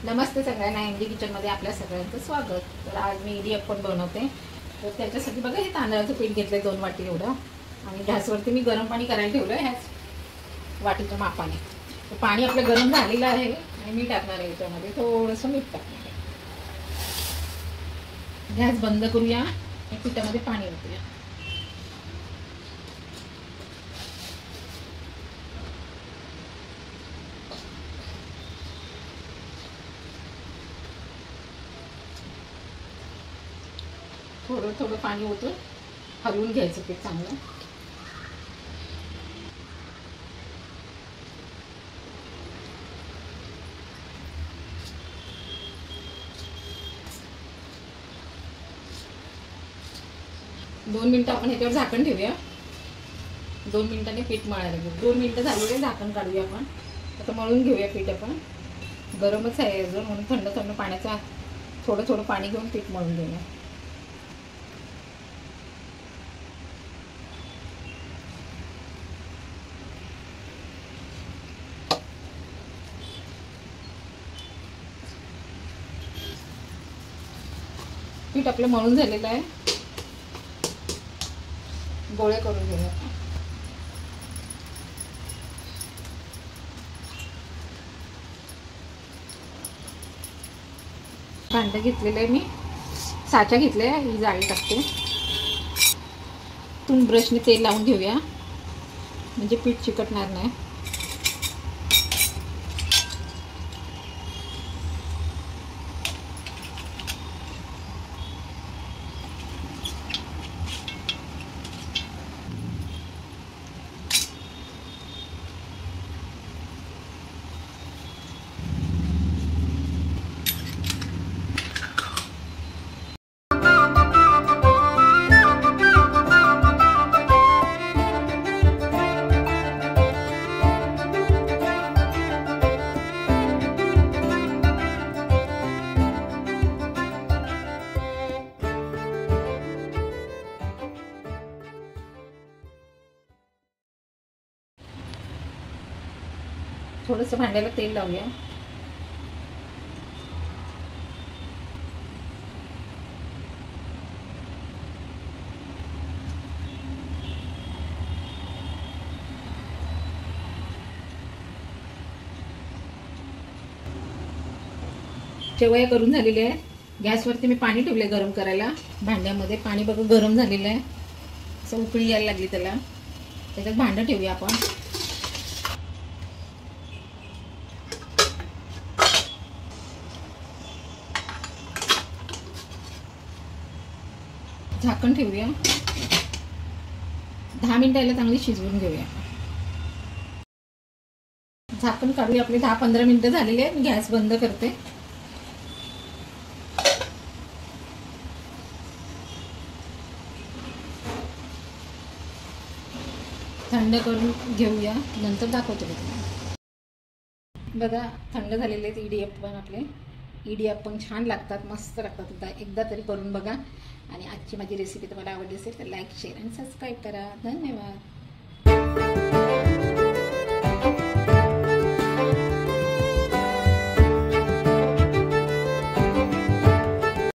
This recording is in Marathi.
नमस्ते सगळ्यांना, एमडी किचनमध्ये आपल्या सगळ्यांचं स्वागत। तर आज मी इडियप्पम बनवते। तर त्याच्यासाठी बघा हे तांदळाचं पीठ घेतलंय 2 वाटी एवढं आणि गॅसवरती मी गरम पाणी करायला ठेवलं आहे ह्याच वाटीच्या मापाने। तर पाणी आपलं गरम झालेलं आहे आणि मी टाकणार आहे याच्यामध्ये थोडंसं मीठ टाकणार आहे। गॅस बंद करूया आणि पिठामध्ये पाणी ओतूया। थोडं थोडं पाणी ओतून हलवून घ्यायचं पीठ चांगलं। दोन मिनिटं आपण ह्याच्यावर झाकण ठेवूया। 2 मिनिटांनी पीठ मळायला घेऊ। 2 मिनिटं झालेले झाकण काढूया आपण। आता मळून घेऊया पीठ आपण। गरमच आहे अजून म्हणून थंड थंड पाण्याचा थोडं थोडं पाणी घेऊन पीठ मळून घेऊया। पीठ आपलं मळून झालेलं आहे। गोळे करून घेऊया। भांडं घेतलेलं आहे मी, साचा घेतलाय, ही जाळी टाकते। तून ब्रशने तेल लावून घेऊया म्हणजे पीठ चिकटणार नाही। थोडंसं भांड्याला तेल लावूया। शेवया करून झालेले आहे। गॅसवरती मी पाणी ठेवले गरम करायला भांड्यामध्ये। पाणी बघा गरम झालेलं आहे, असं उकळी यायला लागली त्याला। त्याच्यात भांडं ठेवूया आपण। झाकण ठेवूया। 10 मिनिटाला चांगली शिजवून घेऊया। झाकण काढूया। आपले 10-15 मिनिटं झालेले आहेत। गॅस बंद करते। थंड करून घेऊया, नंतर दाखवते मी तुम्हाला। बघा थंड झालेले आहेत इडियप्पम आपले। इडियप्पम छान लागतात, मस्त लागतात। एकदा तरी करून बघा। आणि आजची माझी रेसिपी तुम्हाला आवडली असेल तर लाईक, शेअर आणि सबस्क्राईब करा। धन्यवाद।